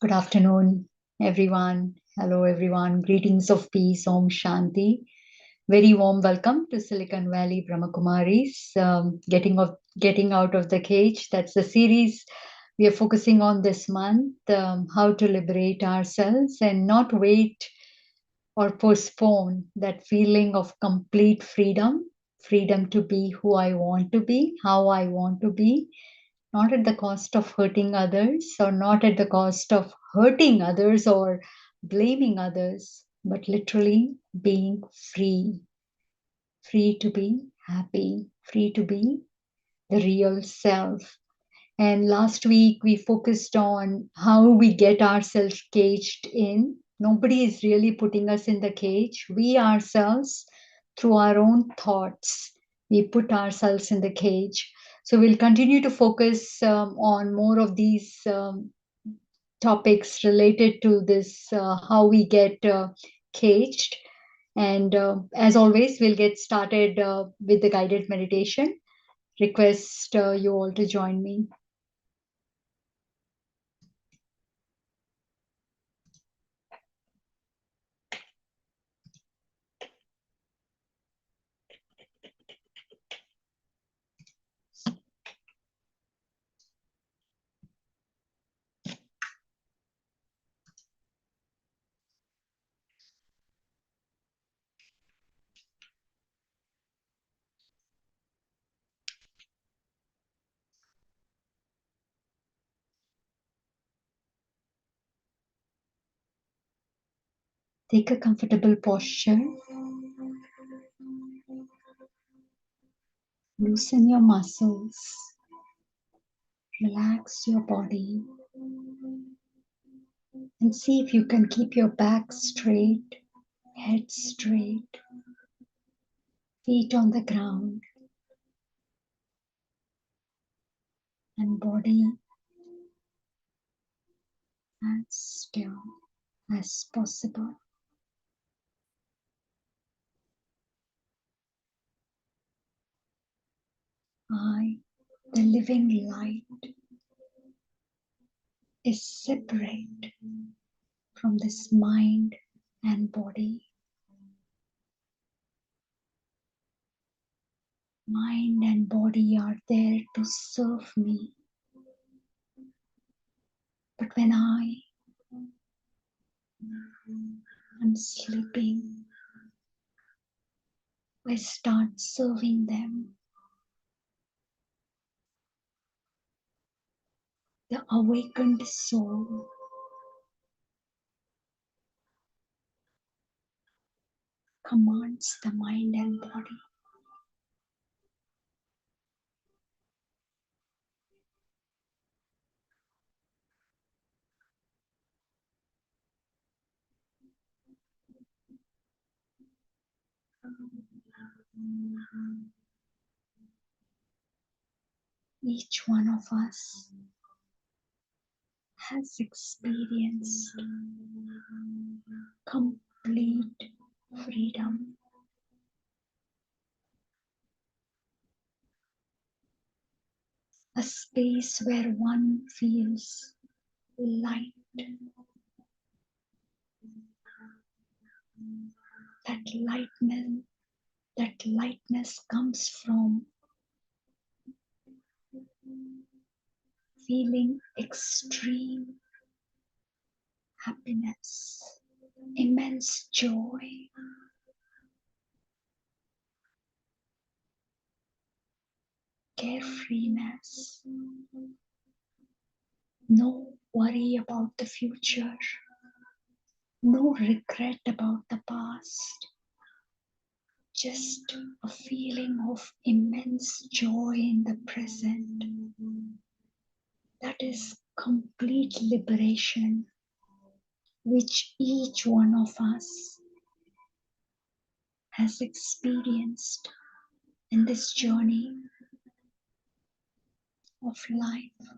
Good afternoon, everyone. Hello, everyone. Greetings of peace, Om Shanti. Very warm welcome to Silicon Valley Brahma Kumaris. Getting out of the cage. That's the series we are focusing on this month. How to liberate ourselves and not wait or postpone that feeling of complete freedom. Freedom to be who I want to be, how I want to be, not at the cost of hurting others or not at the cost of hurting others or blaming others, but literally being free, free to be happy, free to be the real self. And last week we focused on how we get ourselves caged in. Nobody is really putting us in the cage. We ourselves, through our own thoughts, we put ourselves in the cage. So we'll continue to focus on more of these topics related to this, how we get caged. And as always, we'll get started with the guided meditation. Request you all to join me. Take a comfortable posture. Loosen your muscles. Relax your body. And see if you can keep your back straight, head straight, feet on the ground, and body as still as possible. I, the living light, is separate from this mind and body. Mind and body are there to serve me. But when I am sleeping, I start serving them. The awakened soul commands the mind and body. Each one of us has experienced complete freedom. A space where one feels light. That lightness comes from feeling extreme happiness, immense joy, carefreeness, no worry about the future, no regret about the past, just a feeling of immense joy in the present. That is complete liberation, which each one of us has experienced in this journey of life.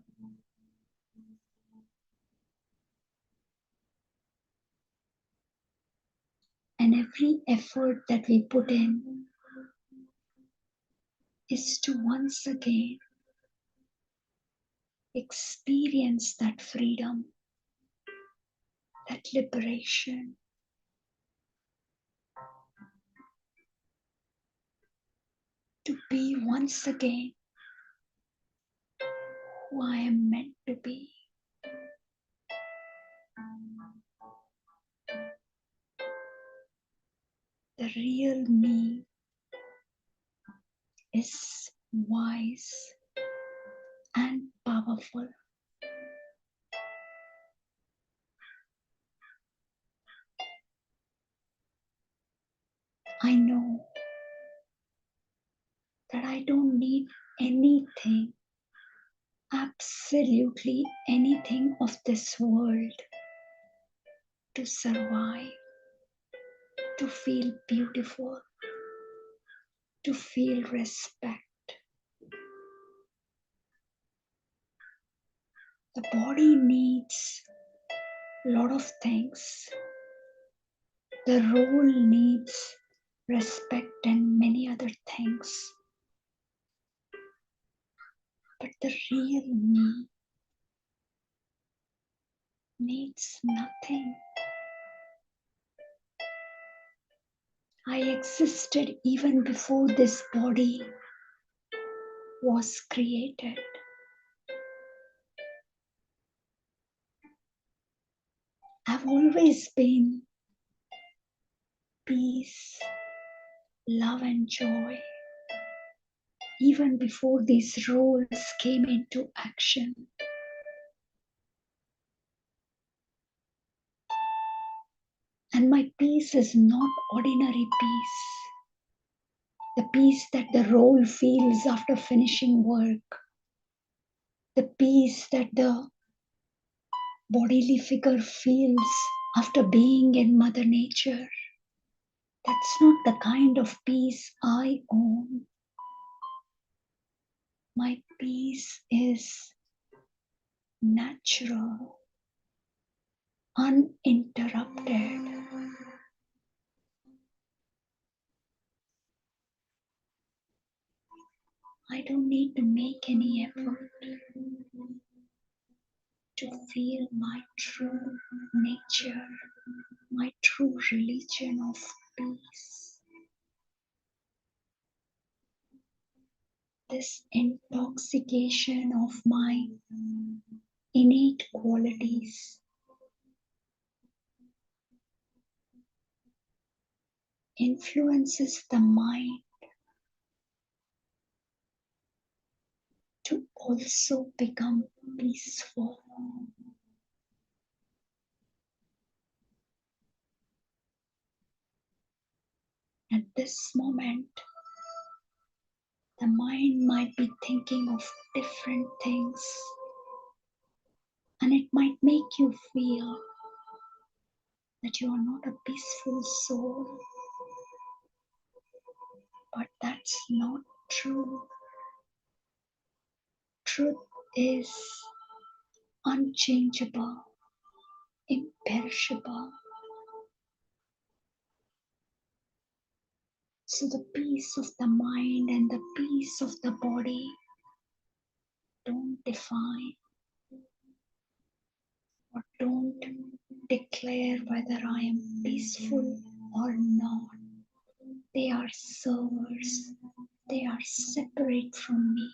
And every effort that we put in is to once again experience that freedom, that liberation, to be once again who I am meant to be. The real me is wise and powerful. I know that I don't need anything, absolutely anything of this world to survive, to feel beautiful, to feel respect. The body needs a lot of things. The role needs respect and many other things. But the real me needs nothing. I existed even before this body was created. I've always been peace, love, and joy, even before these roles came into action. And my peace is not ordinary peace. The peace that the role feels after finishing work. The peace that the bodily figure feels after being in Mother Nature. That's not the kind of peace I own. My peace is natural, uninterrupted. I don't need to make any effort to feel my true nature, my true religion of peace. This intoxication of my innate qualities influences the mind to also become peaceful. At this moment, the mind might be thinking of different things, and it might make you feel that you are not a peaceful soul. But that's not true. Truth is unchangeable, imperishable. So the peace of the mind and the peace of the body don't define or don't declare whether I am peaceful or not. They are servers. They are separate from me.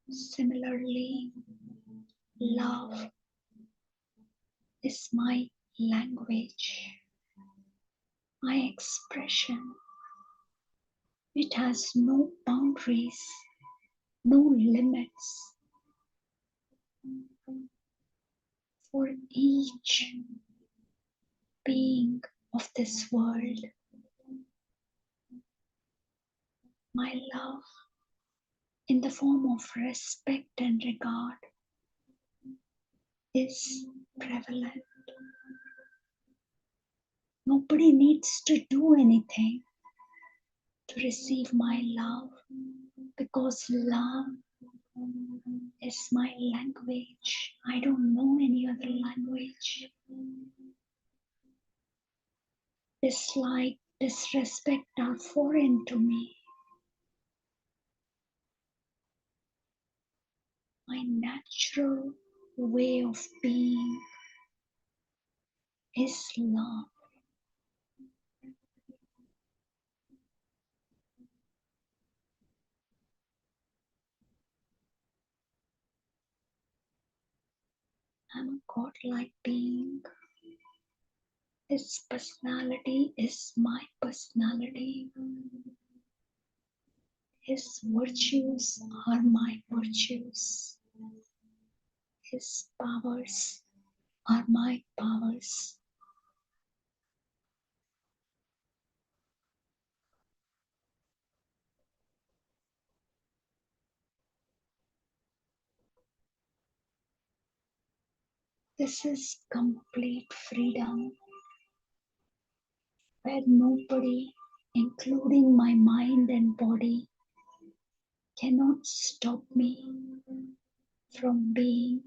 Similarly, love is my language, my expression. It has no boundaries, no limits. For each being of this world, my love in the form of respect and regard is prevalent. Nobody needs to do anything to receive my love because love is my language. I don't know any other language. Dislike, disrespect are foreign to me. My natural way of being is love. I'm a godlike being. His personality is my personality. His virtues are my virtues. His powers are my powers. This is complete freedom where nobody, including my mind and body, cannot stop me from being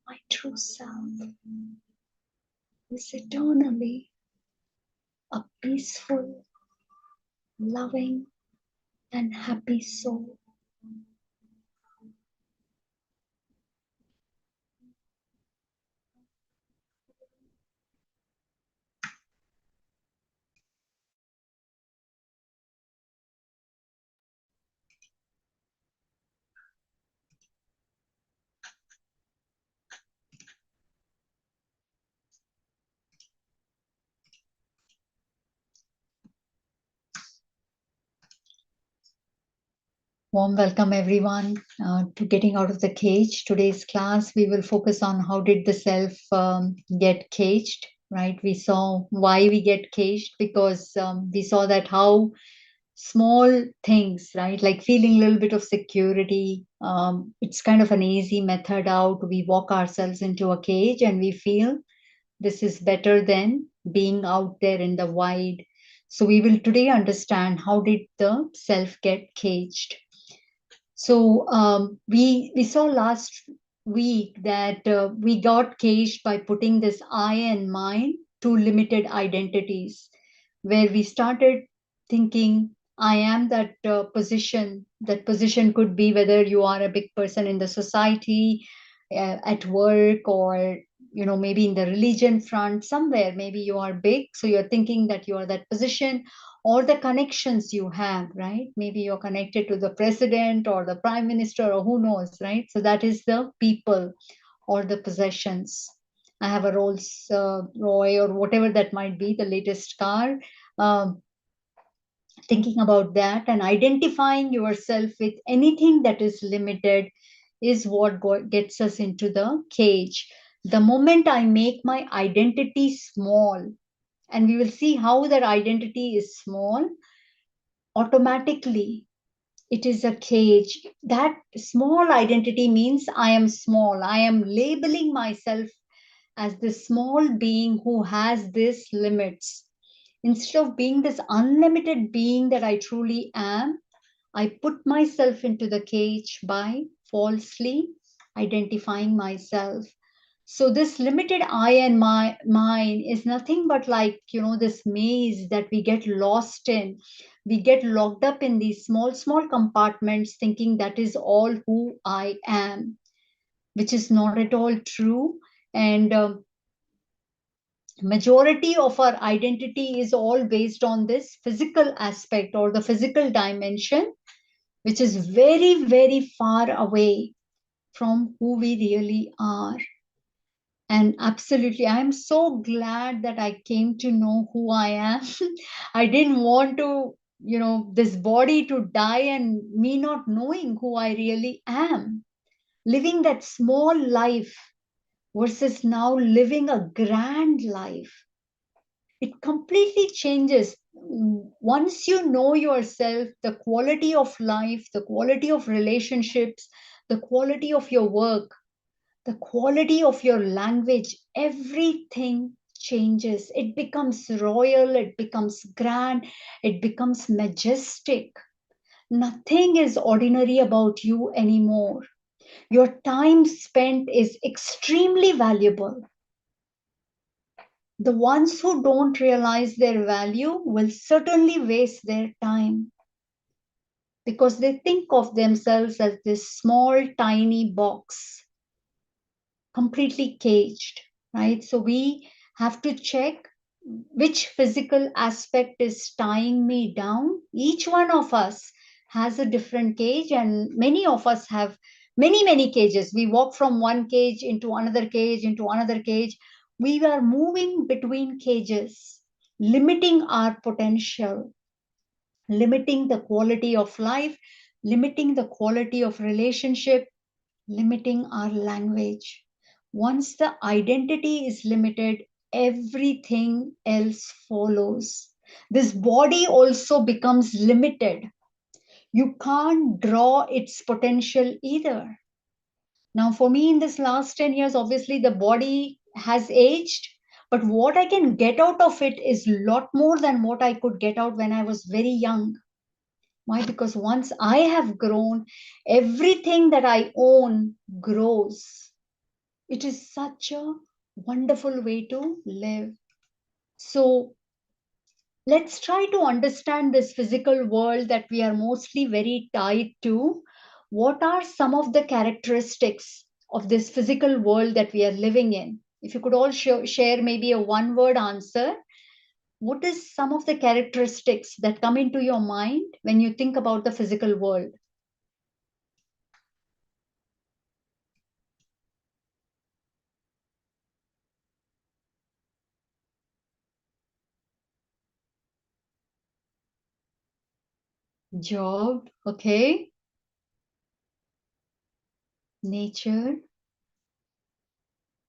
my true self, who is eternally a peaceful, loving, and happy soul. Warm welcome everyone to Getting Out of the Cage. Today's class we will focus on how did the self get caged, right? We saw why we get caged because we saw that how small things, right? Like feeling a little bit of security. It's kind of an easy method out. We walk ourselves into a cage and we feel this is better than being out there in the wide. So we will today understand how did the self get caged. So we saw last week that we got caged by putting this I and mine to limited identities, where we started thinking I am that position. That position could be whether you are a big person in the society, at work, or maybe in the religion front somewhere. Maybe you are big, so you're thinking that you are that position, or the connections you have, right? Maybe you're connected to the president or the prime minister or who knows, right? So that is the people or the possessions. I have a Rolls Roy or whatever that might be, the latest car. Um, Thinking about that and identifying yourself with anything that is limited is what gets us into the cage. The moment I make my identity small, and we will see how that identity is small, automatically it is a cage. That small identity means I am small. I am labeling myself as this small being who has these limits. Instead of being this unlimited being that I truly am, I put myself into the cage by falsely identifying myself. So this limited I and my mine is nothing but like, this maze that we get lost in. We get locked up in these small, small compartments thinking that is all who I am, which is not at all true. And majority of our identity is all based on this physical aspect or the physical dimension, which is very, very far away from who we really are. And absolutely, I'm so glad that I came to know who I am. I didn't want to, this body to die and me not knowing who I really am. Living that small life versus now living a grand life. It completely changes. Once you know yourself, the quality of life, the quality of relationships, the quality of your work, the quality of your language, everything changes. It becomes royal, it becomes grand, it becomes majestic. Nothing is ordinary about you anymore. Your time spent is extremely valuable. The ones who don't realize their value will certainly waste their time. because they think of themselves as this small, tiny box, completely caged, right? So we have to check which physical aspect is tying me down. Each one of us has a different cage, and many of us have many, many cages. We walk from one cage into another cage, into another cage. We are moving between cages, limiting our potential, limiting the quality of life, limiting the quality of relationship, limiting our language. Once the identity is limited, everything else follows. This body also becomes limited. You can't draw its potential either. Now, for me, in this last 10 years, obviously the body has aged, but what I can get out of it is a lot more than what I could get out when I was very young. Why? Because once I have grown, everything that I own grows. It is such a wonderful way to live. So let's try to understand this physical world that we are mostly very tied to. What are some of the characteristics of this physical world that we are living in? If you could all share maybe a one word answer, what is some of the characteristics that come into your mind when you think about the physical world? Job, okay. Nature.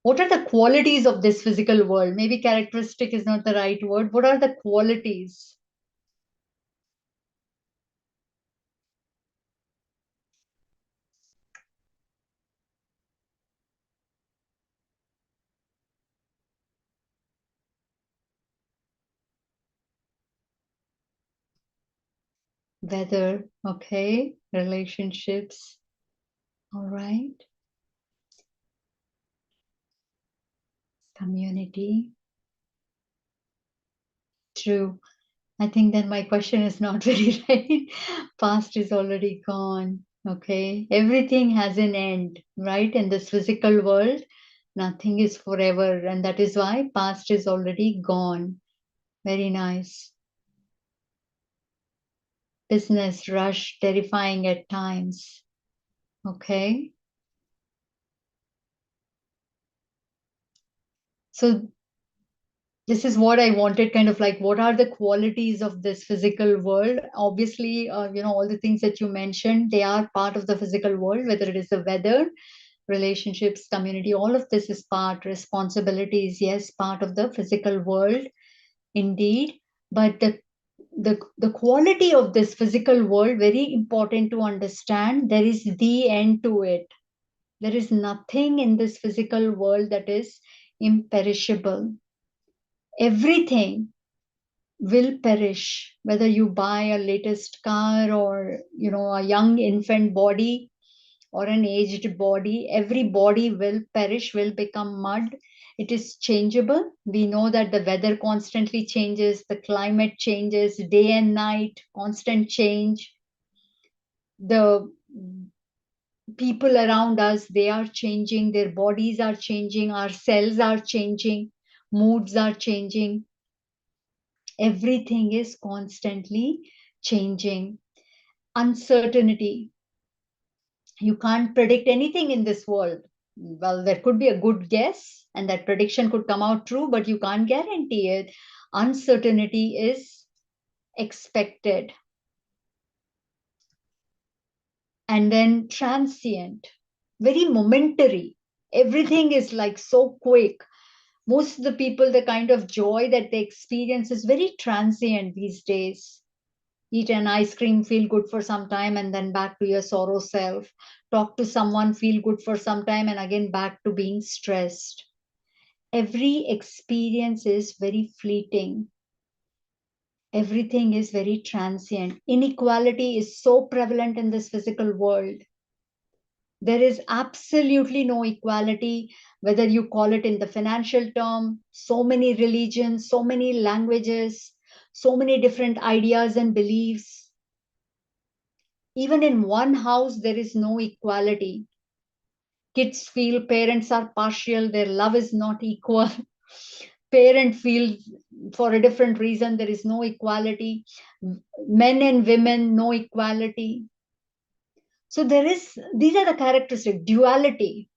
What are the qualities of this physical world? Maybe characteristic is not the right word. What are the qualities? Weather, okay. Relationships, all right. Community, true. I think then my question is not very right. Past is already gone. Okay. Everything has an end, right? In this physical world, nothing is forever. And that is why past is already gone. Very nice. Business, rush, terrifying at times. Okay. So this is what I wanted, kind of like, what are the qualities of this physical world? Obviously, all the things that you mentioned, they are part of the physical world, whether it is the weather, relationships, community, all of this is part, responsibilities, yes, part of the physical world, indeed. But the quality of this physical world, very important to understand, there is the end to it. There is nothing in this physical world that is imperishable. Everything will perish, whether you buy a latest car or a young infant body or an aged body. Every body will perish, will become mud. It is changeable. We know that the weather constantly changes, the climate changes, day and night, constant change. The people around us, they are changing, their bodies are changing, our cells are changing, moods are changing. Everything is constantly changing. Uncertainty. You can't predict anything in this world. Well, there could be a good guess and that prediction could come out true, but you can't guarantee it. Uncertainty is expected. And then transient, very momentary. Everything is like so quick. Most of the people, the kind of joy that they experience is very transient these days. Eat an ice cream, feel good for some time, and then back to your sorrow self. Talk to someone, feel good for some time, and again back to being stressed. Every experience is very fleeting. Everything is very transient. Inequality is so prevalent in this physical world. There is absolutely no equality, whether you call it in the financial term, so many religions, so many languages, so many different ideas and beliefs. Even in one house, there is no equality. Kids feel parents are partial, their love is not equal. Parent feels for a different reason, there is no equality. Men and women, no equality. So these are the characteristics, duality.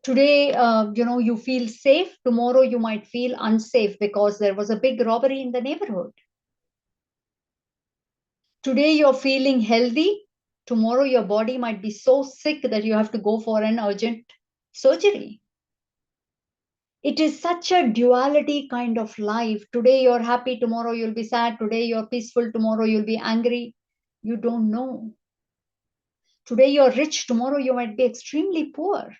Today, you feel safe. Tomorrow, you might feel unsafe because there was a big robbery in the neighborhood. Today, you're feeling healthy. Tomorrow, your body might be so sick that you have to go for an urgent surgery. It is such a duality kind of life. Today, you're happy. Tomorrow, you'll be sad. Today, you're peaceful. Tomorrow, you'll be angry. You don't know. Today, you're rich. Tomorrow, you might be extremely poor.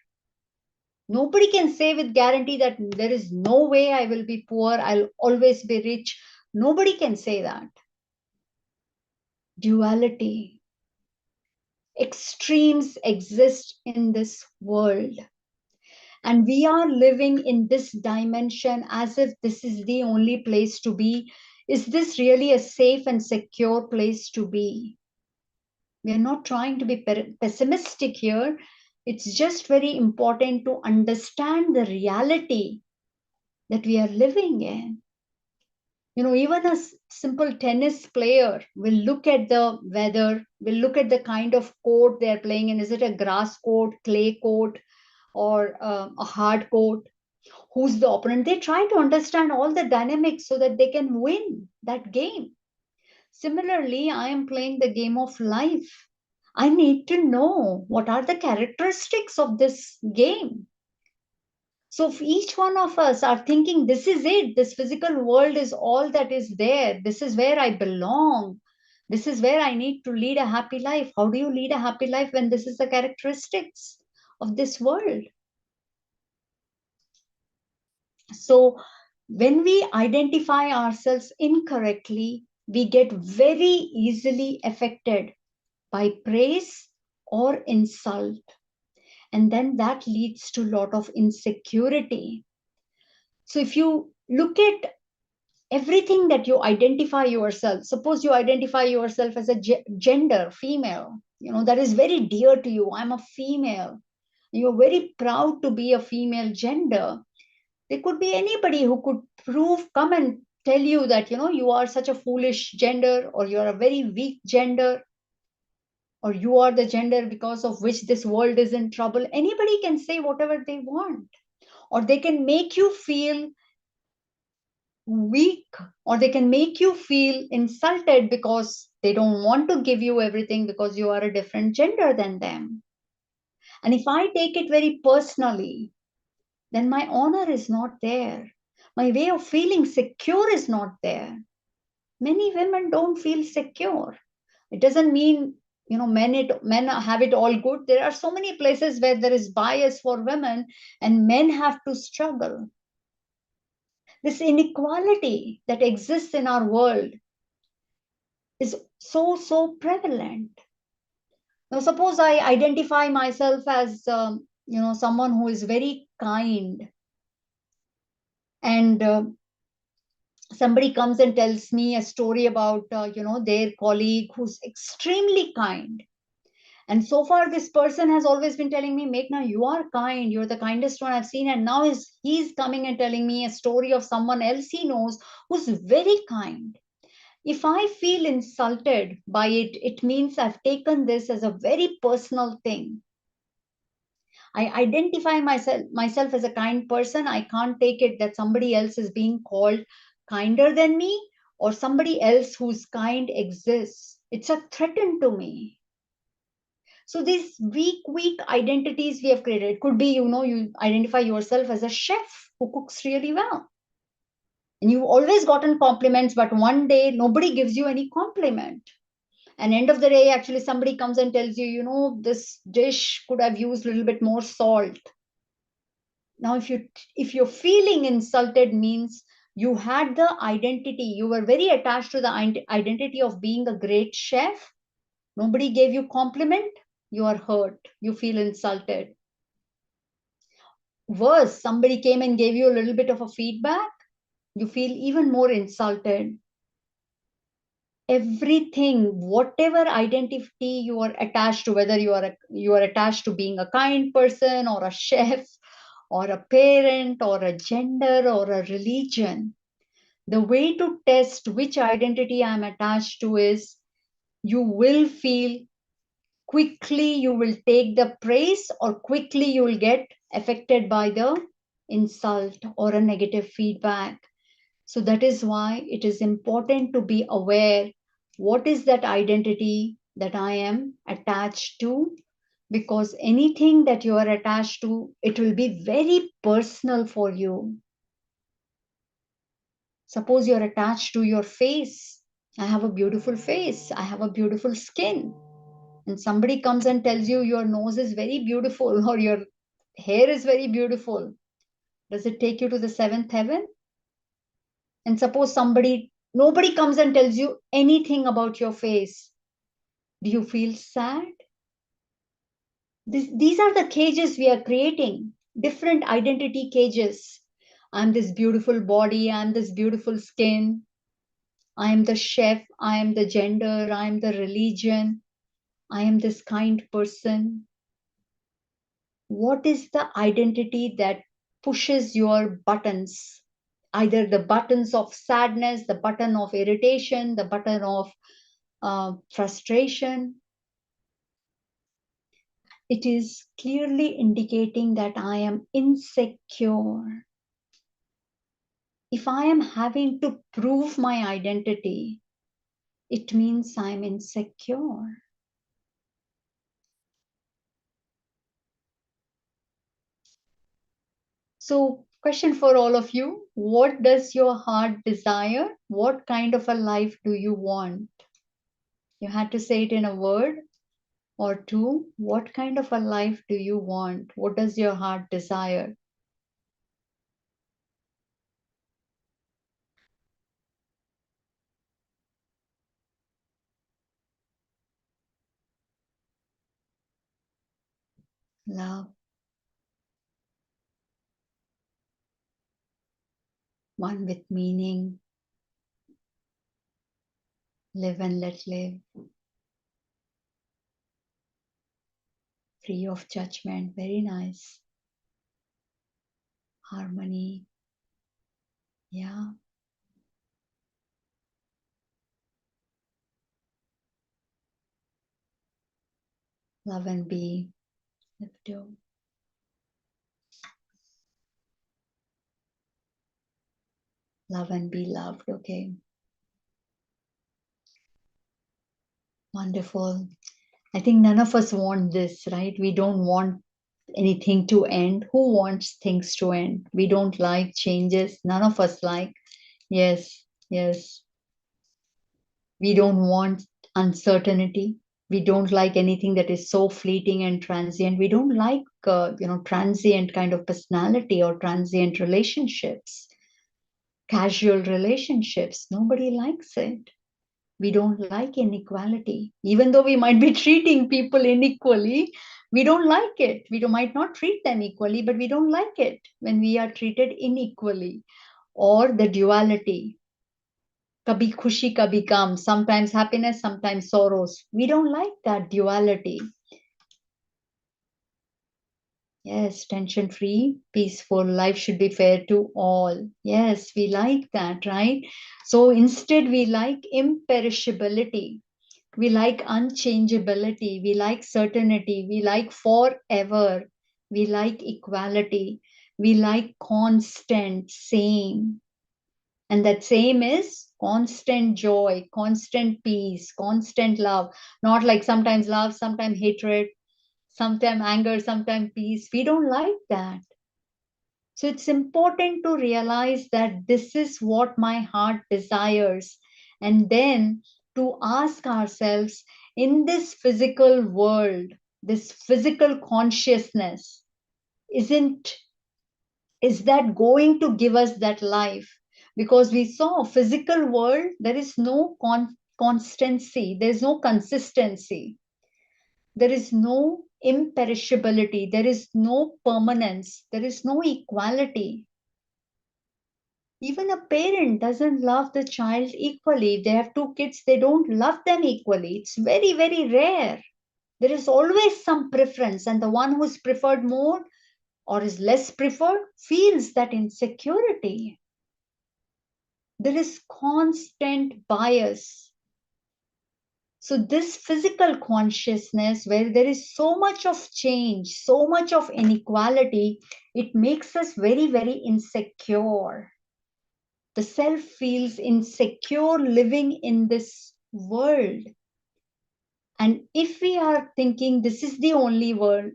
Nobody can say with guarantee that there is no way I will be poor, I'll always be rich. Nobody can say that. Duality. Extremes exist in this world. And we are living in this dimension as if this is the only place to be. Is this really a safe and secure place to be? We are not trying to be pessimistic here. It's just very important to understand the reality that we are living in. Even a simple tennis player will look at the weather, will look at the kind of court they're playing in. Is it a grass court, clay court, or a hard court? Who's the opponent? They try to understand all the dynamics so that they can win that game. Similarly, I am playing the game of life. I need to know what are the characteristics of this game. So if each one of us are thinking, this is it, this physical world is all that is there, this is where I belong, this is where I need to lead a happy life. How do you lead a happy life when this is the characteristics of this world? So when we identify ourselves incorrectly, we get very easily affected by praise or insult. And then that leads to a lot of insecurity. So if you look at everything that you identify yourself, suppose you identify yourself as a gender, female, that is very dear to you. I'm a female. You're very proud to be a female gender. There could be anybody who could come and tell you that, you are such a foolish gender, or you're a very weak gender, or you are the gender because of which this world is in trouble. Anybody can say whatever they want, or they can make you feel weak, or they can make you feel insulted because they don't want to give you everything because you are a different gender than them. And if I take it very personally, then my honor is not there. My way of feeling secure is not there. Many women don't feel secure. It doesn't mean men have it all good. There are so many places where there is bias for women and men have to struggle. This inequality that exists in our world is so prevalent. Now, suppose I identify myself as someone who is very kind, and somebody comes and tells me a story about their colleague who's extremely kind. And so far, this person has always been telling me, Meghna, you are kind. You're the kindest one I've seen. And now he's coming and telling me a story of someone else he knows who's very kind. If I feel insulted by it, it means I've taken this as a very personal thing. I identify myself as a kind person. I can't take it that somebody else is being called kinder than me, or somebody else who's kind exists. It's a threat to me. So these weak identities we have created. It could be, you identify yourself as a chef who cooks really well. And you've always gotten compliments, but one day nobody gives you any compliment. And end of the day, actually somebody comes and tells you, this dish could have used a little bit more salt. Now, if you're feeling insulted, means you had the identity, you were very attached to the identity of being a great chef. Nobody gave you compliment, you are hurt, you feel insulted. Worse, somebody came and gave you a little bit of a feedback, you feel even more insulted. everything, whatever identity you are attached to, whether you are attached to being a kind person or a chef or a parent or a gender or a religion, the way to test which identity I'm attached to is you will feel quickly you will take the praise or quickly you will get affected by the insult or a negative feedback. So that is why it is important to be aware what is that identity that I am attached to, because anything that you are attached to, it will be very personal for you. Suppose you're attached to your face. I have a beautiful face. I have a beautiful skin. And somebody comes and tells you your nose is very beautiful or your hair is very beautiful. Does it take you to the seventh heaven? And suppose nobody comes and tells you anything about your face. Do you feel sad? These are the cages we are creating, different identity cages. I'm this beautiful body, I'm this beautiful skin, I am the chef, I am the gender, I am the religion, I am this kind person. What is the identity that pushes your buttons? Either the buttons of sadness, the button of irritation, the button of frustration. It is clearly indicating that I am insecure. If I am having to prove my identity, it means I'm insecure. So, question for all of you, what does your heart desire? What kind of a life do you want? You had to say it in a word or two. What kind of a life do you want? What does your heart desire? Love, one with meaning, live and let live, free of judgment. Very nice. Harmony. Yeah. Love and be. Live to. Love and be loved. Okay. Wonderful. I think none of us want this, right? We don't want anything to end. Who wants things to end? We don't like changes. None of us like. Yes, yes. We don't want uncertainty. We don't like anything that is so fleeting and transient. We don't like, transient kind of personality or transient relationships, casual relationships. Nobody likes it. We don't like inequality. Even though we might be treating people unequally, we don't like it. Might not treat them equally, but we don't like it when we are treated unequally. Or the duality. Kabhi khushi, kabhi gum. Sometimes happiness, sometimes sorrows. We don't like that duality. Yes, tension free, peaceful. Life should be fair to all. Yes, we like that, right? So instead, we like imperishability. We like unchangeability. We like certainty. We like forever. We like equality. We like constant, same. And that same is constant joy, constant peace, constant love. Not like sometimes love, sometimes hatred, sometimes anger, sometimes peace. We don't like that. So it's important to realize that this is what my heart desires. And then to ask ourselves, in this physical world, this physical consciousness, isn't is that going to give us that life? Because we saw physical world, there is no constancy, there's no consistency, there is no imperishability, there is no permanence, there is no equality. Even a parent doesn't love the child equally. If they have two kids, they don't love them equally. It's very, very rare. There is always some preference, and the one who's preferred more or is less preferred feels that insecurity. There is constant bias. So, this physical consciousness, where there is so much of change, so much of inequality, it makes us very, very insecure. The self feels insecure living in this world. And if we are thinking this is the only world,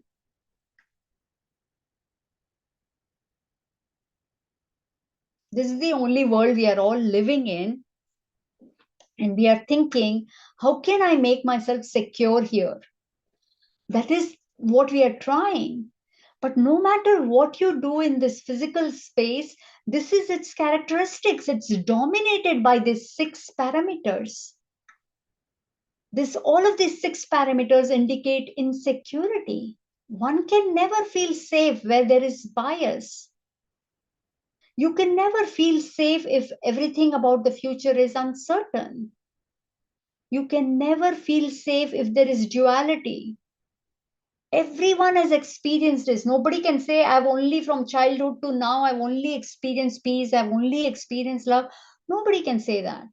this is the only world we are all living in, and we are thinking, how can I make myself secure here? That is what we are trying. But no matter what you do in this physical space, this is its characteristics. It's dominated by these 6 parameters. All of these 6 parameters indicate insecurity. One can never feel safe where there is bias. You can never feel safe if everything about the future is uncertain. You can never feel safe if there is duality. Everyone has experienced this. Nobody can say, I've only from childhood to now, I've only experienced peace, I've only experienced love. Nobody can say that.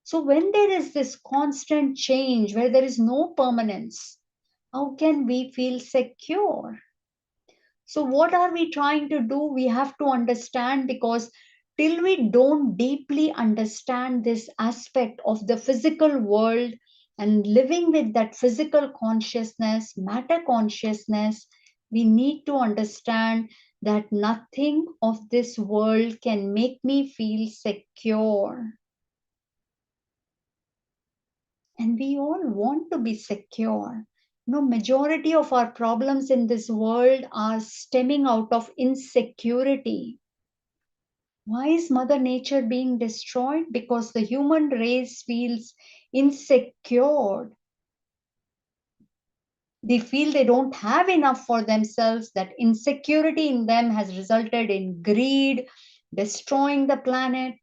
So when there is this constant change, where there is no permanence, how can we feel secure? So what are we trying to do? We have to understand, because till we don't deeply understand this aspect of the physical world and living with that physical consciousness, matter consciousness, we need to understand that nothing of this world can make me feel secure. And we all want to be secure. Majority of our problems in this world are stemming out of insecurity. Why is Mother Nature being destroyed? Because the human race feels insecure. They feel they don't have enough for themselves. That insecurity in them has resulted in greed, destroying the planet.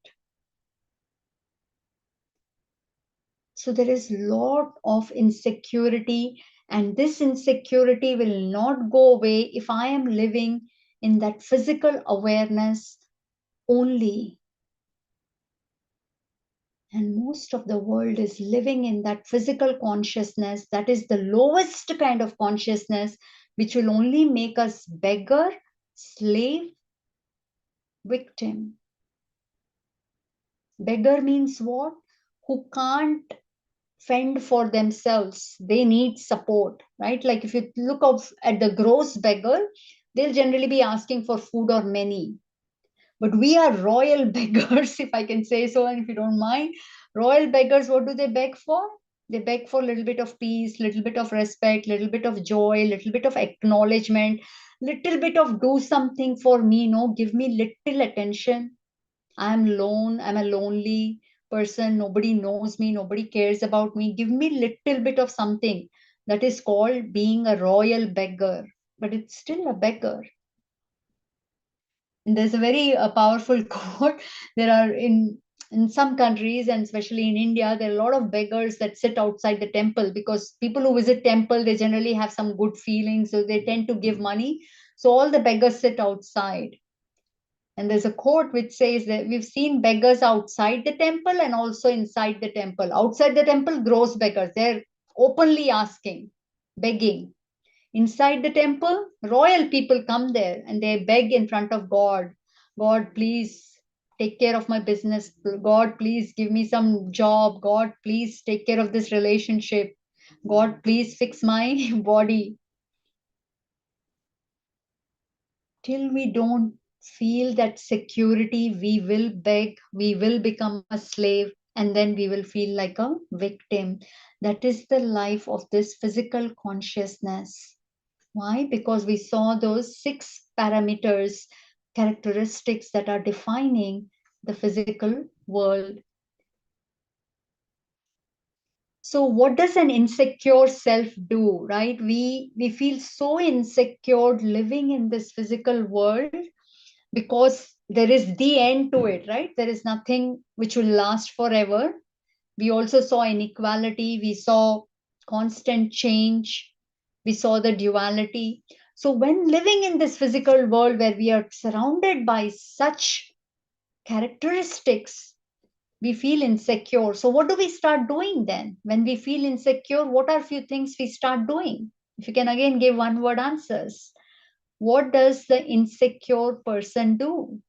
So there is a lot of insecurity, and this insecurity will not go away if I am living in that physical awareness only. And most of the world is living in that physical consciousness. That is the lowest kind of consciousness, which will only make us beggar, slave, victim. Beggar means what? Who can't fend for themselves. They need support, right? Like if you look up at the gross beggar, they'll generally be asking for food or money. But we are royal beggars, if I can say so, and if you don't mind. Royal beggars, what do they beg for? They beg for a little bit of peace, little bit of respect, little bit of joy, little bit of acknowledgement, little bit of do something for me, give me little attention. I'm lone, I'm a lonely person, nobody knows me, nobody cares about me. Give me little bit of something. That is called being a royal beggar, but it's still a beggar. And there's a very powerful quote. There are in some countries, and especially in India, there are a lot of beggars that sit outside the temple, because people who visit temple, they generally have some good feelings, so they tend to give money. So all the beggars sit outside. And there's a quote which says that we've seen beggars outside the temple and also inside the temple. Outside the temple, gross beggars. They're openly asking, begging. Inside the temple, royal people come there and they beg in front of God. God, please take care of my business. God, please give me some job. God, please take care of this relationship. God, please fix my body. Till we don't feel that security, we will beg, we will become a slave, and then we will feel like a victim. That is the life of this physical consciousness. Why? Because we saw those 6 parameters, characteristics that are defining the physical world. So what does an insecure self do, right? We feel so insecure living in this physical world, because there is the end to it, right? There is nothing which will last forever. We also saw inequality, we saw constant change, we saw the duality. So when living in this physical world where we are surrounded by such characteristics, we feel insecure. So what do we start doing then? When we feel insecure, what are few things we start doing? If you can again give one word answers. What does the insecure person do?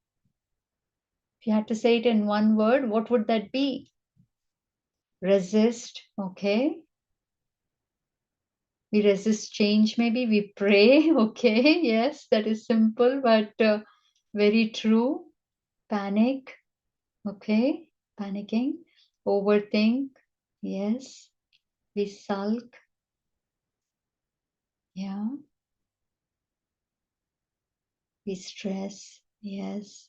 If you had to say it in one word, what would that be? Resist. Okay. We resist change, maybe we pray. Okay. Yes, that is simple, but very true. Panic. Okay. Panicking. Overthink. Yes. We sulk. Yeah. We stress. Yes.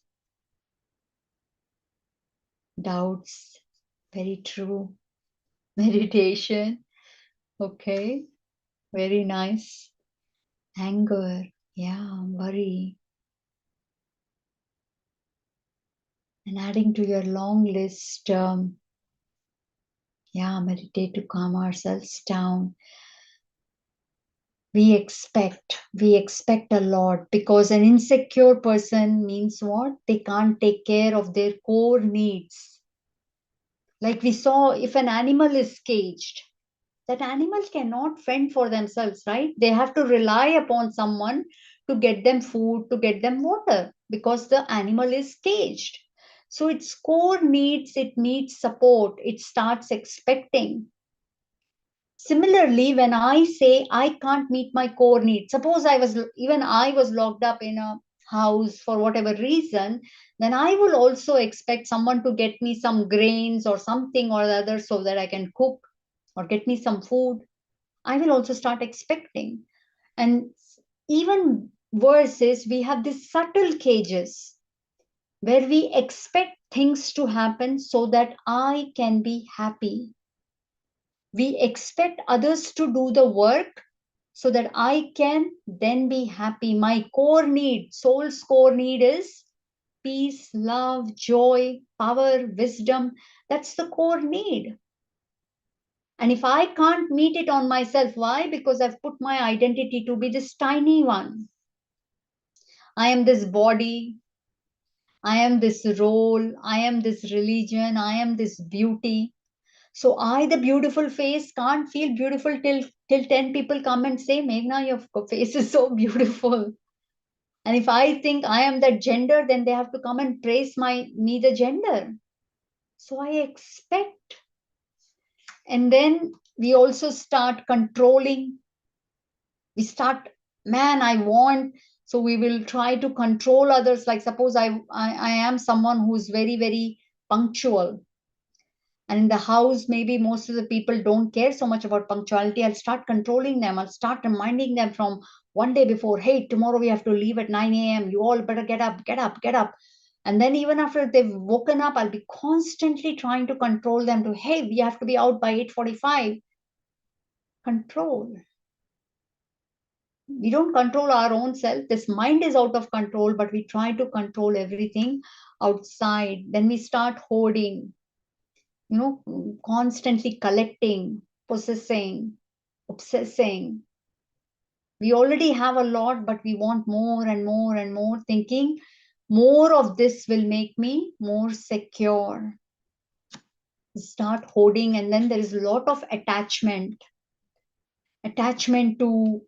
Doubts. Very true. Meditation. Okay. Very nice. Anger. Yeah. Worry. And adding to your long list, yeah, meditate to calm ourselves down. We expect a lot, because an insecure person means what? They can't take care of their core needs. Like we saw, if an animal is caged, that animal cannot fend for themselves, right? They have to rely upon someone to get them food, to get them water, because the animal is caged. So its core needs, it needs support, it starts expecting. Similarly, when I say I can't meet my core needs, suppose I was locked up in a house for whatever reason, then I will also expect someone to get me some grains or something or the other so that I can cook, or get me some food. I will also start expecting. And even worse is, we have these subtle cages where we expect things to happen so that I can be happy. We expect others to do the work so that I can then be happy. My core need, soul's core need is peace, love, joy, power, wisdom. That's the core need. And if I can't meet it on myself, why? Because I've put my identity to be this tiny one. I am this body, I am this role, I am this religion, I am this beauty. So I, the beautiful face, can't feel beautiful till 10 people come and say, Meghna, your face is so beautiful. And if I think I am that gender, then they have to come and praise me the gender. So I expect. And then we also start controlling. We start, man, I want. So we will try to control others. Like suppose I am someone who's very, very punctual. And in the house, maybe most of the people don't care so much about punctuality. I'll start controlling them. I'll start reminding them from one day before, hey, tomorrow we have to leave at 9 a.m. You all better get up, get up, get up. And then even after they've woken up, I'll be constantly trying to control them to, hey, we have to be out by 8:45. Control. We don't control our own self. This mind is out of control, but we try to control everything outside. Then we start hoarding, constantly collecting, possessing, obsessing. We already have a lot, but we want more and more and more, thinking more of this will make me more secure. We start hoarding, and then there is a lot of attachment to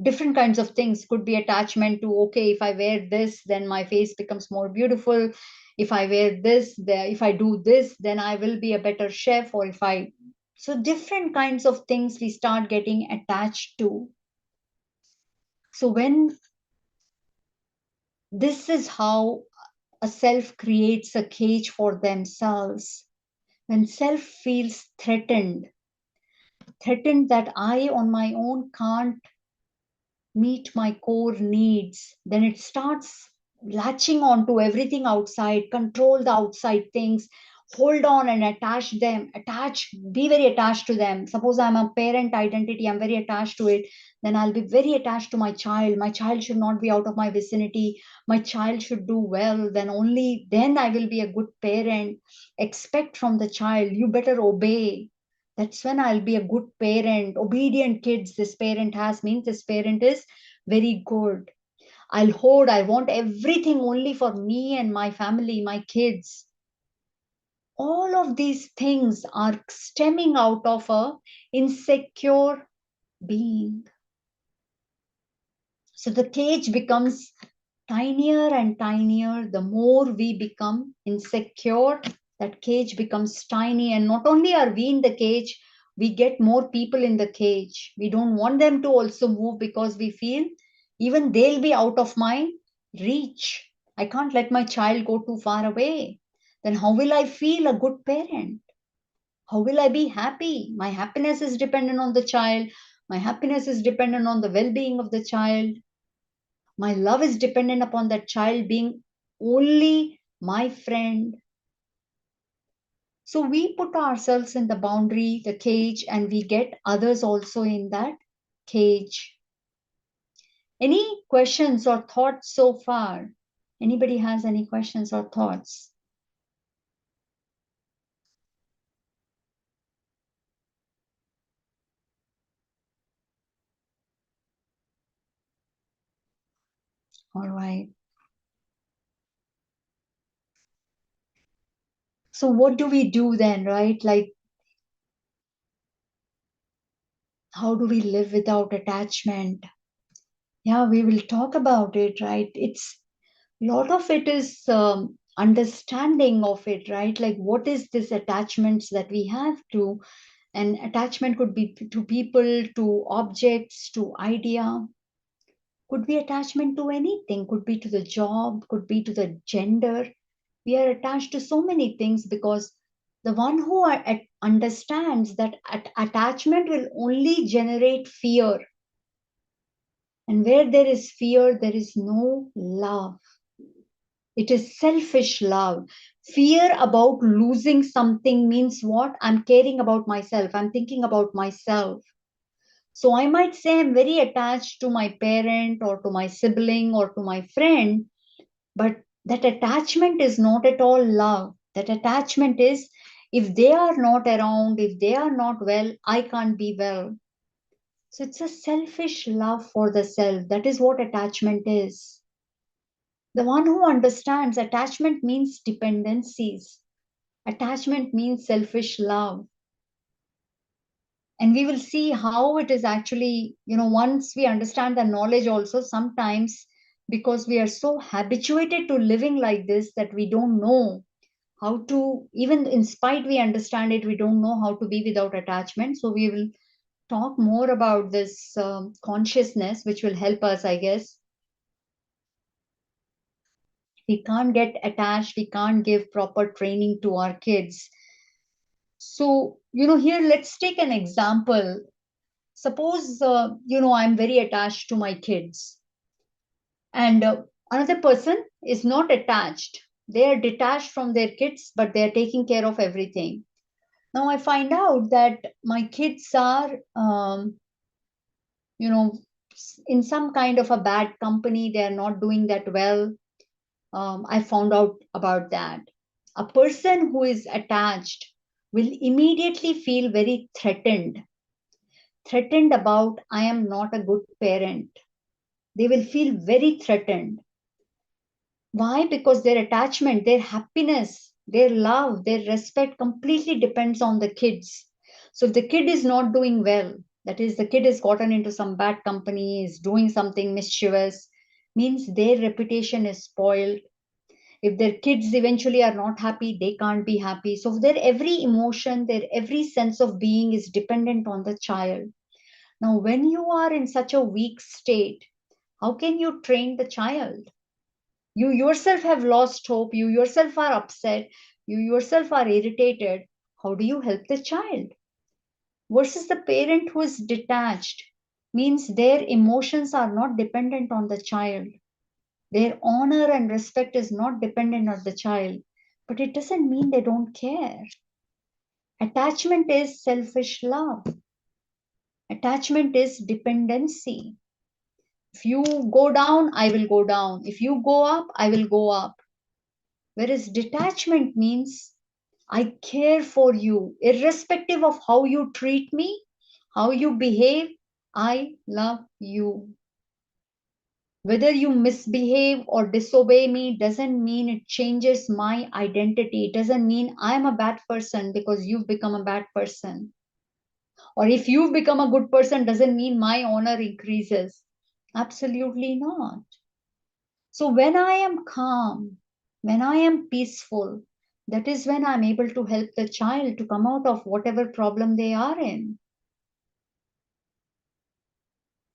different kinds of things. Could be attachment to, okay, if I wear this, then my face becomes more beautiful. If I wear this, if I do this, then I will be a better chef. Or if I, so different kinds of things we start getting attached to. So when this is how a self creates a cage for themselves, when self feels threatened that I on my own can't meet my core needs, then it starts latching on to everything outside, control the outside things, hold on and be very attached to them. Suppose I'm a parent identity, I'm very attached to it, then I'll be very attached to my child. My child should not be out of my vicinity. My child should do well. Then only then I will be a good parent. Expect from the child, you better obey. That's when I'll be a good parent. Obedient kids this parent has means this parent is very good. I want everything only for me and my family, my kids. All of these things are stemming out of a insecure being. So the cage becomes tinier and tinier the more we become insecure. That cage becomes tiny, and not only are we in the cage, we get more people in the cage. We don't want them to also move because we feel even they'll be out of my reach. I can't let my child go too far away. Then how will I feel a good parent? How will I be happy? My happiness is dependent on the child. My happiness is dependent on the well being of the child. My love is dependent upon that child being only my friend. So we put ourselves in the boundary, the cage, and we get others also in that cage. Any questions or thoughts so far? Anybody has any questions or thoughts? All right. So what do we do then, right? Like, how do we live without attachment? Yeah, we will talk about it, right? It's a lot of it is understanding of it, right? Like, what is this attachments that we have to? And attachment could be to people, to objects, to idea. Could be attachment to anything. Could be to the job. Could be to the gender. We are attached to so many things because the one who understands that attachment will only generate fear. And where there is fear, there is no love. It is selfish love. Fear about losing something means what? I'm caring about myself. I'm thinking about myself. So I might say I'm very attached to my parent or to my sibling or to my friend, but that attachment is not at all love. That attachment is if they are not around, if they are not well, I can't be well. So it's a selfish love for the self. That is what attachment is. The one who understands attachment means dependencies. Attachment means selfish love. And we will see how it is actually, once we understand the knowledge also, sometimes because we are so habituated to living like this that we don't know how to, even in spite we understand it, we don't know how to be without attachment. So we will talk more about this consciousness, which will help us, I guess. We can't get attached, we can't give proper training to our kids. So, here let's take an example. Suppose, I'm very attached to my kids, and another person is not attached. They are detached from their kids, but they are taking care of everything. Now, I find out that my kids are, you know, in some kind of a bad company. They are not doing that well. I found out about that. A person who is attached will immediately feel very threatened about, I am not a good parent. They will feel very threatened. Why? Because their attachment, their happiness, their love, their respect completely depends on the kids. So if the kid is not doing well, that is, the kid has gotten into some bad company, is doing something mischievous, means their reputation is spoiled. If their kids eventually are not happy, they can't be happy. So their every emotion, their every sense of being is dependent on the child. Now, when you are in such a weak state, how can you train the child? You yourself have lost hope, you yourself are upset, you yourself are irritated. How do you help the child? Versus the parent who is detached, means their emotions are not dependent on the child. Their honor and respect is not dependent on the child, but it doesn't mean they don't care. Attachment is selfish love. Attachment is dependency. If you go down, I will go down. If you go up, I will go up. Whereas detachment means I care for you, irrespective of how you treat me, how you behave, I love you. Whether you misbehave or disobey me doesn't mean it changes my identity. It doesn't mean I'm a bad person because you've become a bad person. Or if you've become a good person doesn't mean my honor increases. Absolutely not. So when I am calm, when I am peaceful, that is when I'm able to help the child to come out of whatever problem they are in.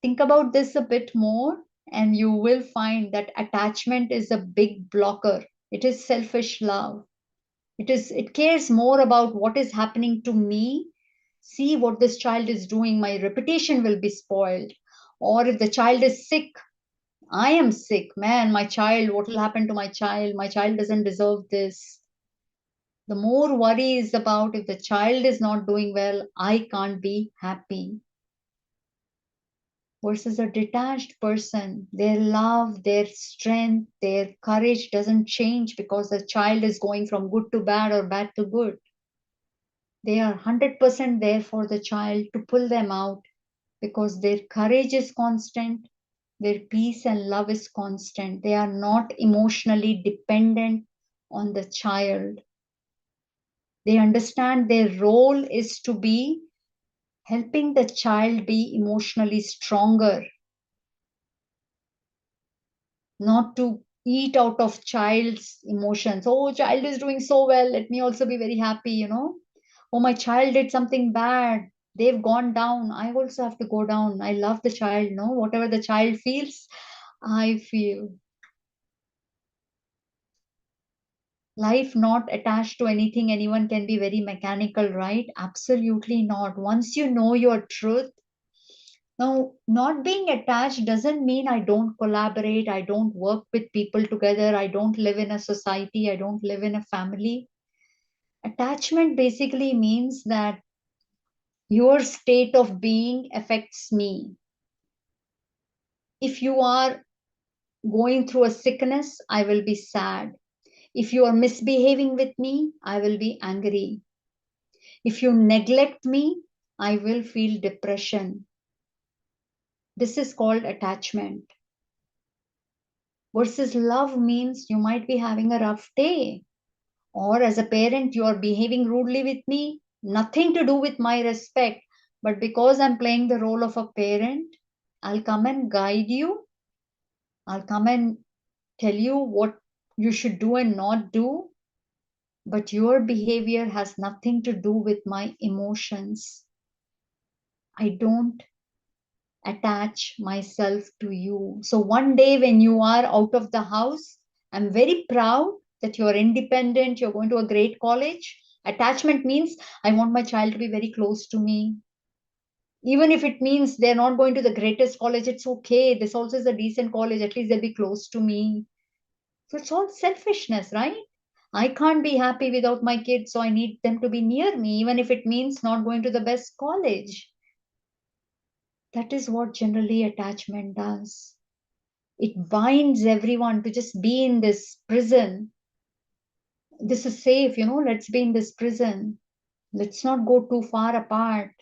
Think about this a bit more, and you will find that attachment is a big blocker. It is selfish love. It cares more about what is happening to me. See what this child is doing, my reputation will be spoiled. Or if the child is sick, I am sick, man, my child, what will happen to my child? My child doesn't deserve this. The more worry is about if the child is not doing well, I can't be happy. Versus a detached person, their love, their strength, their courage doesn't change because the child is going from good to bad or bad to good. They are 100% there for the child to pull them out because their courage is constant, their peace and love is constant. They are not emotionally dependent on the child. They understand their role is to be helping the child be emotionally stronger, not to eat out of child's emotions. Oh, child is doing so well, let me also be very happy. Oh, my child did something bad, they've gone down, I also have to go down. I love the child, no, whatever the child feels, I feel. Life not attached to anything, anyone can be very mechanical, right? Absolutely not. Once you know your truth, now, not being attached doesn't mean I don't collaborate, I don't work with people together, I don't live in a society, I don't live in a family. Attachment basically means that your state of being affects me. If you are going through a sickness, I will be sad. If you are misbehaving with me, I will be angry. If you neglect me, I will feel depression. This is called attachment. Versus love means you might be having a rough day. Or as a parent, you are behaving rudely with me, nothing to do with my respect. But because I'm playing the role of a parent, I'll come and guide you. I'll come and tell you what you should do and not do. But your behavior has nothing to do with my emotions. I don't attach myself to you. So one day when you are out of the house, I'm very proud that you're independent, you're going to a great college. Attachment means I want my child to be very close to me. Even if it means they're not going to the greatest college, it's okay. This also is a decent college, at least they'll be close to me. So it's all selfishness, right? I can't be happy without my kids, so I need them to be near me, even if it means not going to the best college. That is what generally attachment does. It binds everyone to just be in this prison. This is safe, let's be in this prison. Let's not go too far apart.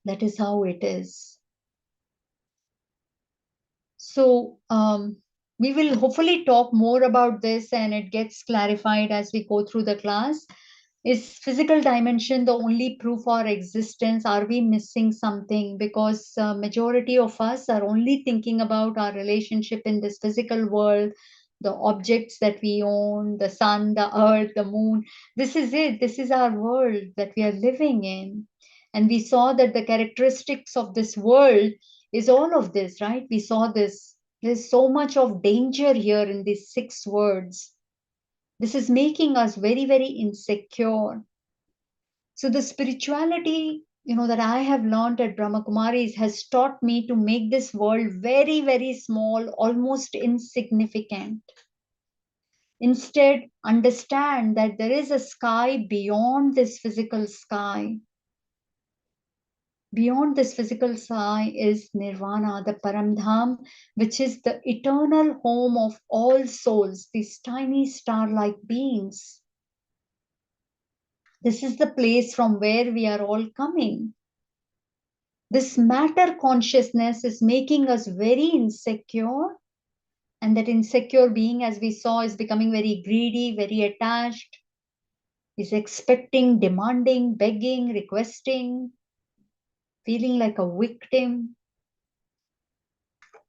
That is how it is. So, we will hopefully talk more about this and it gets clarified as we go through the class. Is physical dimension the only proof our existence? Are we missing something? Because majority of us are only thinking about our relationship in this physical world, the objects that we own, the sun, the earth, the moon. This is it. This is our world that we are living in. And we saw that the characteristics of this world is all of this, right? We saw this. There's so much of danger here in these 6 words. This is making us very, very insecure. So the spirituality, that I have learned at Brahma Kumaris has taught me to make this world very, very small, almost insignificant. Instead, understand that there is a sky beyond this physical sky. Beyond this physical sky is Nirvana, the Paramdham, which is the eternal home of all souls, these tiny star-like beings. This is the place from where we are all coming. This matter consciousness is making us very insecure, and that insecure being, as we saw, is becoming very greedy, very attached, is expecting, demanding, begging, requesting, feeling like a victim.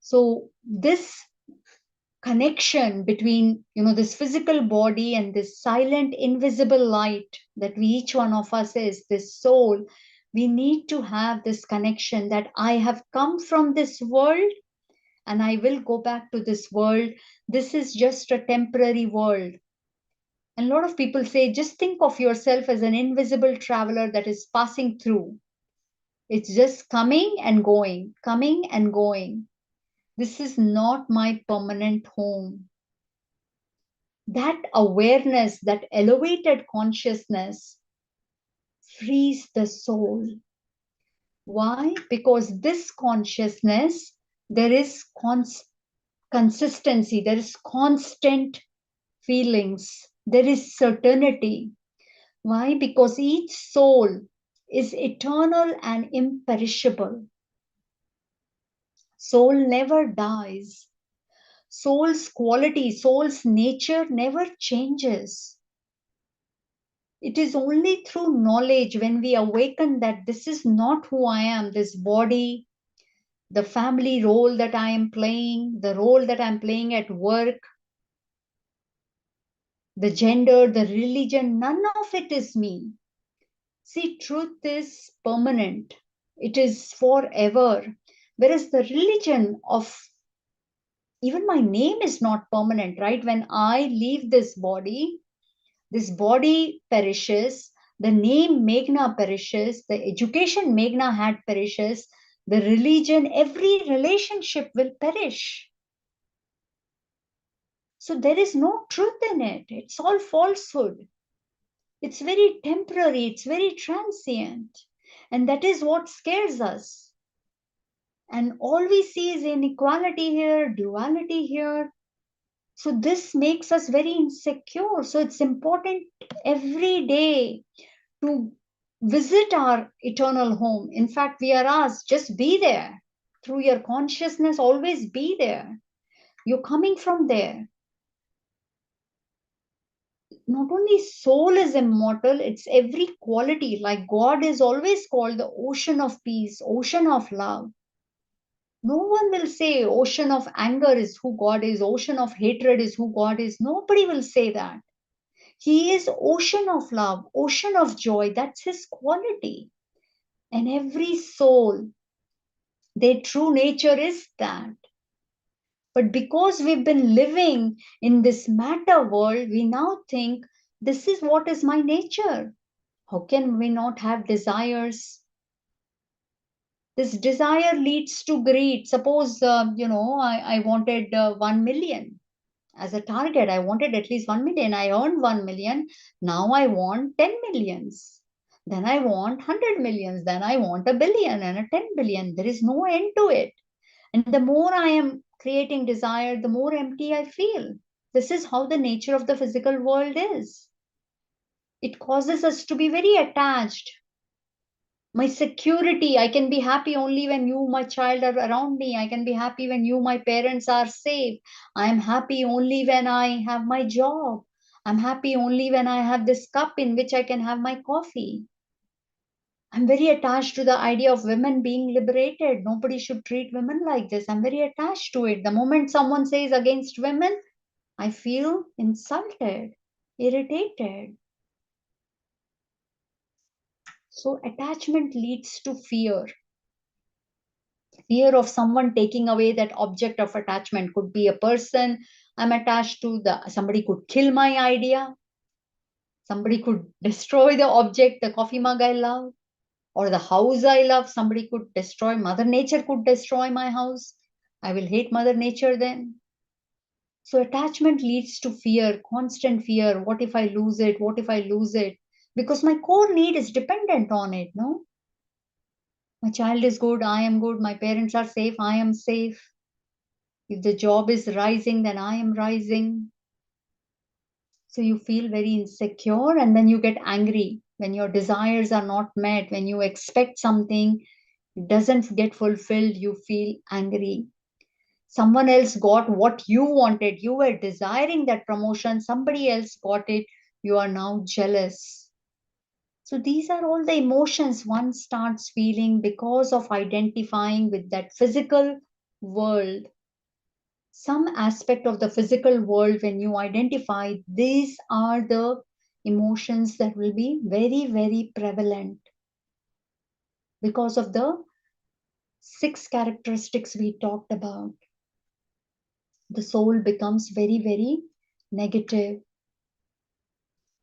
So this connection between, this physical body and this silent, invisible light that each one of us is, this soul, we need to have this connection that I have come from this world and I will go back to this world. This is just a temporary world. And a lot of people say, just think of yourself as an invisible traveler that is passing through. It's just coming and going, coming and going. This is not my permanent home. That awareness, that elevated consciousness frees the soul. Why? Because this consciousness, there is consistency, there is constant feelings, there is certainty. Why? Because each soul is eternal and imperishable. Soul never dies. Soul's quality, soul's nature never changes. It is only through knowledge, when we awaken that this is not who I am, this body, the family role that I am playing, the role that I'm playing at work, the gender, the religion, none of it is me. See, truth is permanent. It is forever. Whereas the religion of even my name is not permanent, right? When I leave this body perishes, the name Meghna perishes, the education Meghna had perishes, the religion, every relationship will perish. So there is no truth in it. It's all falsehood. It's very temporary. It's very transient. And that is what scares us. And all we see is inequality here, duality here. So this makes us very insecure. So it's important every day to visit our eternal home. In fact, we are asked, just be there. Through your consciousness, always be there. You're coming from there. Not only soul is immortal, it's every quality. Like God is always called the ocean of peace, ocean of love. No one will say ocean of anger is who God is, ocean of hatred is who God is. Nobody will say that. He is ocean of love, ocean of joy. That's his quality. And every soul, their true nature is that. But because we've been living in this matter world, we now think this is what is my nature. How can we not have desires? This desire leads to greed. Suppose, I wanted 1 million as a target. I wanted at least 1 million. I earned 1 million. Now I want 10 millions. Then I want 100 millions. Then I want a billion and a 10 billion. There is no end to it. And the more I am creating desire, the more empty I feel. This is how the nature of the physical world is. It causes us to be very attached. My security, I can be happy only when you, my child, are around me. I can be happy when you, my parents, are safe. I am happy only when I have my job. I'm happy only when I have this cup in which I can have my coffee. I'm very attached to the idea of women being liberated. Nobody should treat women like this. I'm very attached to it. The moment someone says against women, I feel insulted, irritated. So attachment leads to fear. Fear of someone taking away that object of attachment. Could be a person I'm attached to. Somebody could kill my idea. Somebody could destroy the object, the coffee mug I love, or the house I love. Somebody could destroy. Mother Nature could destroy my house. I will hate Mother Nature then. So attachment leads to fear, constant fear. What if I lose it? What if I lose it? Because my core need is dependent on it, no? My child is good, I am good. My parents are safe, I am safe. If the job is rising, then I am rising. So you feel very insecure and then you get angry when your desires are not met, when you expect something doesn't get fulfilled, you feel angry. Someone else got what you wanted. You were desiring that promotion, somebody else got it. You are now jealous. So these are all the emotions one starts feeling because of identifying with that physical world. Some aspect of the physical world, when you identify, these are the emotions that will be very, very prevalent because of the 6 characteristics we talked about. The soul becomes very, very negative.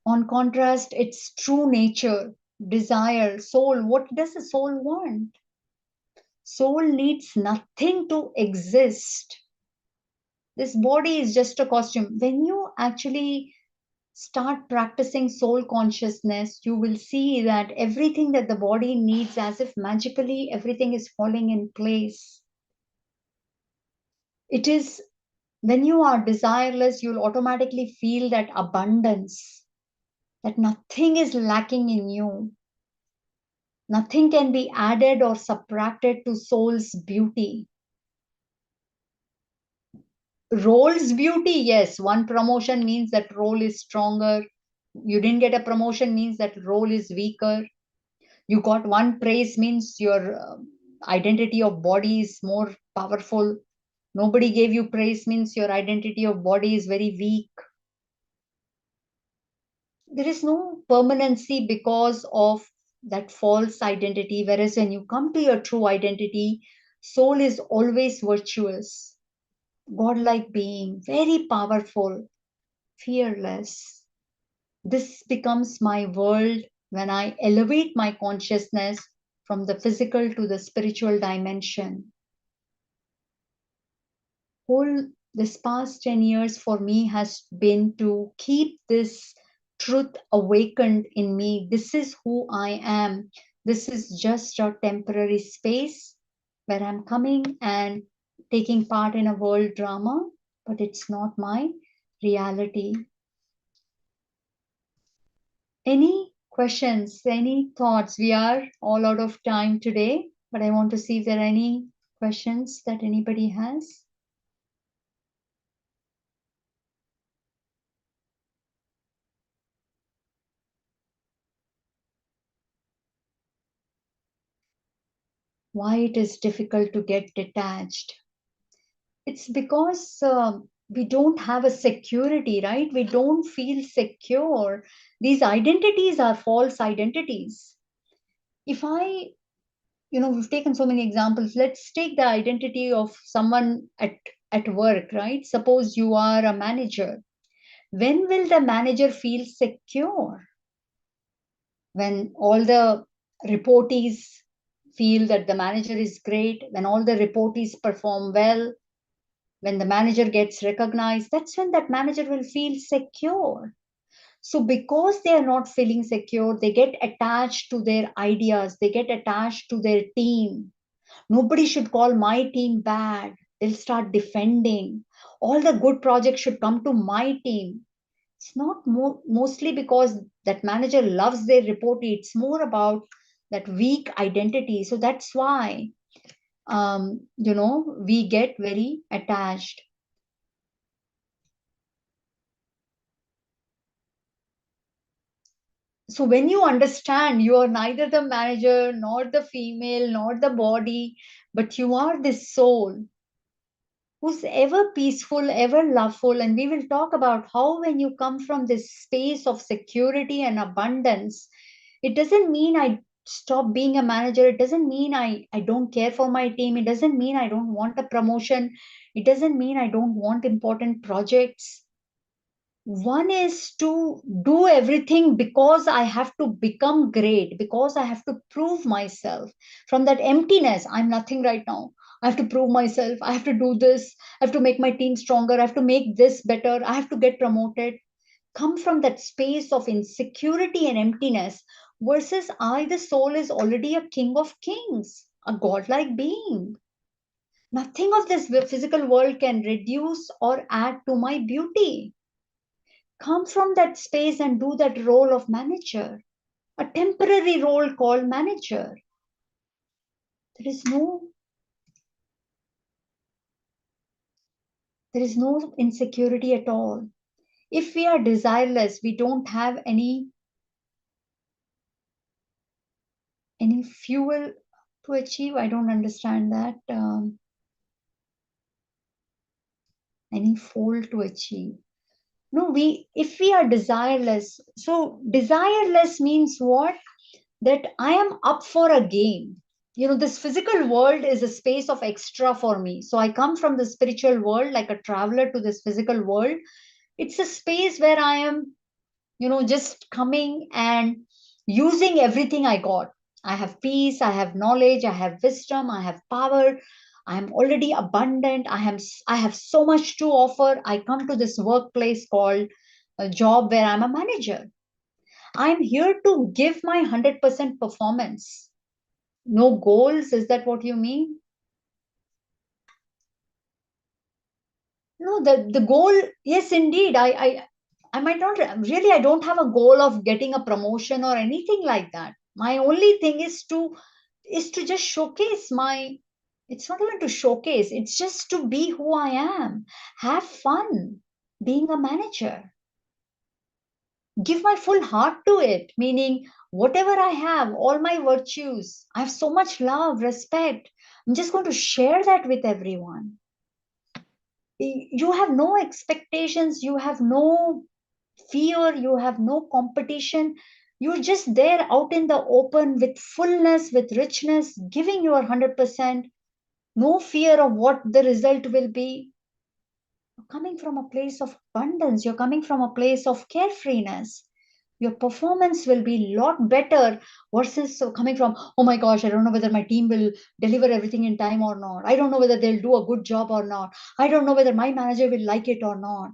On contrast, its true nature, desire, soul, what does the soul want? Soul needs nothing to exist. This body is just a costume. When you actually start practicing soul consciousness, you will see that everything that the body needs, as if magically everything is falling in place. It is when you are desireless, you'll automatically feel that abundance, that nothing is lacking in you. Nothing can be added or subtracted to soul's beauty. Role's beauty, yes, one promotion means that role is stronger. You didn't get a promotion means that role is weaker. You got one praise means your identity of body is more powerful. Nobody gave you praise means your identity of body is very weak. There is no permanency because of that false identity. Whereas when you come to your true identity, soul is always virtuous, godlike being, very powerful, fearless. This becomes my world when I elevate my consciousness from the physical to the spiritual dimension. Whole this past 10 years for me has been to keep this truth awakened in me. This is who I am. This is just a temporary space where I'm coming and taking part in a world drama, but it's not my reality. Any questions, any thoughts? We are all out of time today, but I want to see if there are any questions that anybody has. Why it is difficult to get detached? It's because we don't have a security, right? We don't feel secure. These identities are false identities. If I, we've taken so many examples. Let's take the identity of someone at work, right? Suppose you are a manager. When will the manager feel secure? When all the reportees feel that the manager is great, when all the reportees perform well, when the manager gets recognized, that's when that manager will feel secure. So because they are not feeling secure, they get attached to their ideas, they get attached to their team. Nobody should call my team bad. They'll start defending. All the good projects should come to my team. It's not mostly because that manager loves their reportee. It's more about that weak identity. So that's why, we get very attached. So when you understand you are neither the manager, nor the female, nor the body, but you are this soul who's ever peaceful, ever loveful. And we will talk about how when you come from this space of security and abundance, it doesn't mean I stop being a manager. It doesn't mean I don't care for my team. It doesn't mean I don't want a promotion. It doesn't mean I don't want important projects. One is to do everything because I have to become great, because I have to prove myself. From that emptiness, I'm nothing right now. I have to prove myself. I have to do this. I have to make my team stronger. I have to make this better. I have to get promoted. Come from that space of insecurity and emptiness versus I, the soul, is already a king of kings, a godlike being. Nothing of this physical world can reduce or add to my beauty. Come from that space and do that role of manager, a temporary role called manager. There is no there is no insecurity at all. If we are desireless, we don't have any fuel to achieve. I don't understand that. Any foal to achieve. No, if we are desireless, so desireless means what? That I am up for a game. This physical world is a space of extra for me. So I come from the spiritual world like a traveler to this physical world. It's a space where I am, just coming and using everything I got. I have peace, I have knowledge, I have wisdom, I have power. I am already abundant. I have so much to offer. I come to this workplace called a job where I'm a manager. I'm here to give my 100% performance. No goals, is that what you mean? No, the goal, yes, indeed. I might not really, I don't have a goal of getting a promotion or anything like that. My only thing is to just showcase my, it's not even to showcase, it's just to be who I am. Have fun being a manager. Give my full heart to it, meaning whatever I have, all my virtues, I have so much love, respect. I'm just going to share that with everyone. You have no expectations, you have no fear, you have no competition. You're just there out in the open with fullness, with richness, giving your 100%. No fear of what the result will be. You're coming from a place of abundance, you're coming from a place of carefreeness. Your performance will be a lot better versus coming from, oh my gosh, I don't know whether my team will deliver everything in time or not. I don't know whether they'll do a good job or not. I don't know whether my manager will like it or not.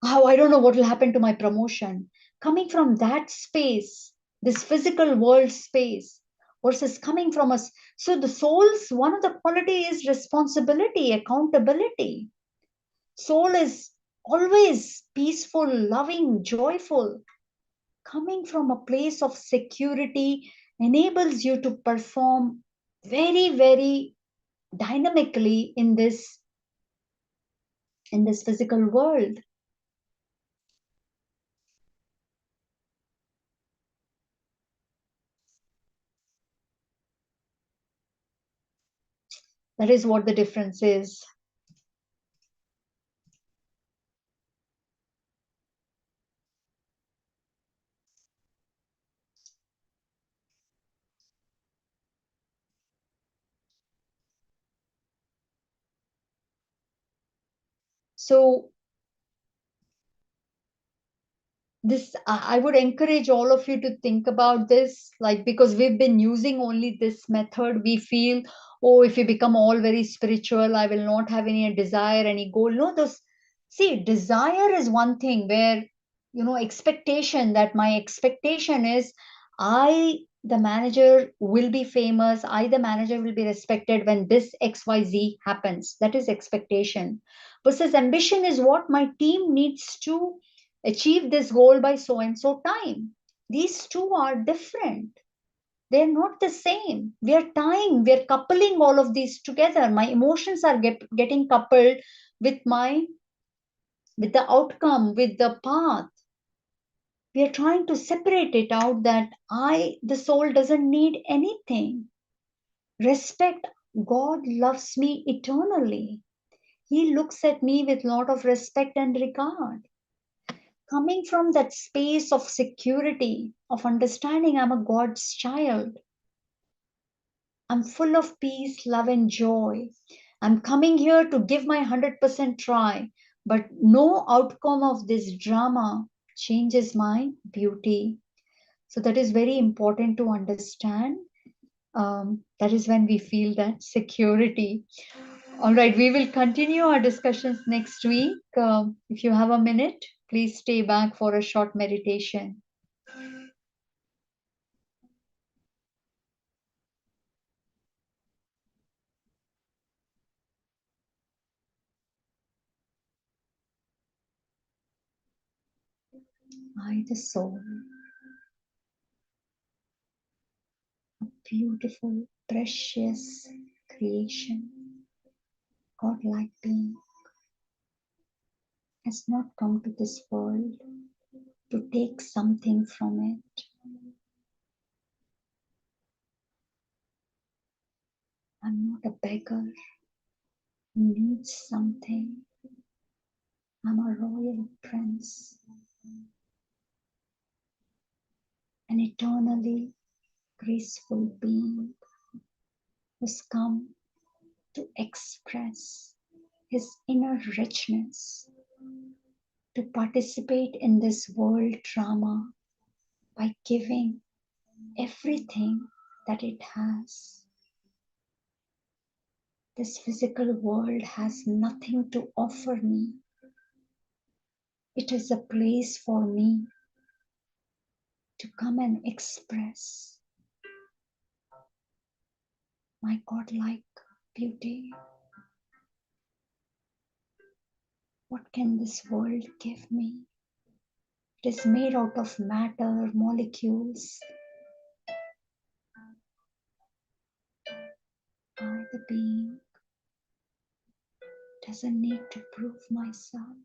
Oh, I don't know what will happen to my promotion. Coming from that space, this physical world space, versus coming from us. So the soul's one of the quality is responsibility, accountability. Soul is always peaceful, loving, joyful. Coming from a place of security enables you to perform very, very dynamically in this physical world. That is what the difference is. So this, I would encourage all of you to think about this, like, because we've been using only this method, we feel, oh, if we become all very spiritual, I will not have any desire, any goal. No, those, see, desire is one thing where, expectation, that my expectation is I, the manager, will be famous, I, the manager, will be respected when this XYZ happens. That is expectation. Versus ambition is what my team needs to achieve this goal by so and so time. These two are different. They're not the same. We are coupling all of these together. My emotions are getting coupled with with the outcome, with the path. We are trying to separate it out that the soul doesn't need anything. Respect. God loves me eternally. He looks at me with a lot of respect and regard. Coming from that space of security, of understanding I'm a God's child. I'm full of peace, love, and joy. I'm coming here to give my 100% try, but no outcome of this drama changes my beauty. So that is very important to understand. That is when we feel that security. All right, we will continue our discussions next week. If you have a minute, please stay back for a short meditation. I, the soul, a beautiful, precious creation, godlike being, has not come to this world to take something from it. I'm not a beggar who needs something. I'm a royal prince, an eternally graceful being who's come to express his inner richness, to participate in this world drama by giving everything that it has. This physical world has nothing to offer me. It is a place for me to come and express my godlike beauty. What can this world give me? It is made out of matter, molecules. I, the being, doesn't need to prove myself.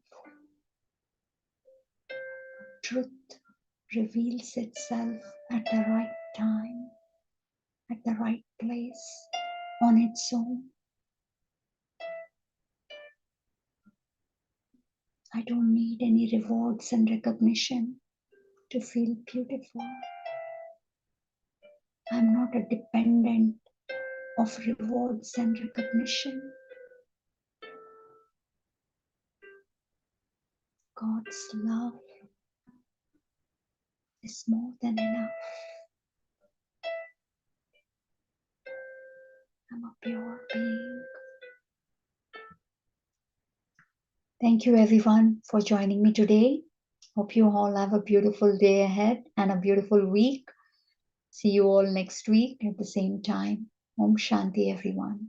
Truth reveals itself at the right time, at the right place, on its own. I don't need any rewards and recognition to feel beautiful. I'm not a dependent of rewards and recognition. God's love is more than enough. I'm a pure being. Thank you everyone for joining me today. Hope you all have a beautiful day ahead and a beautiful week. See you all next week at the same time. Om Shanti, everyone.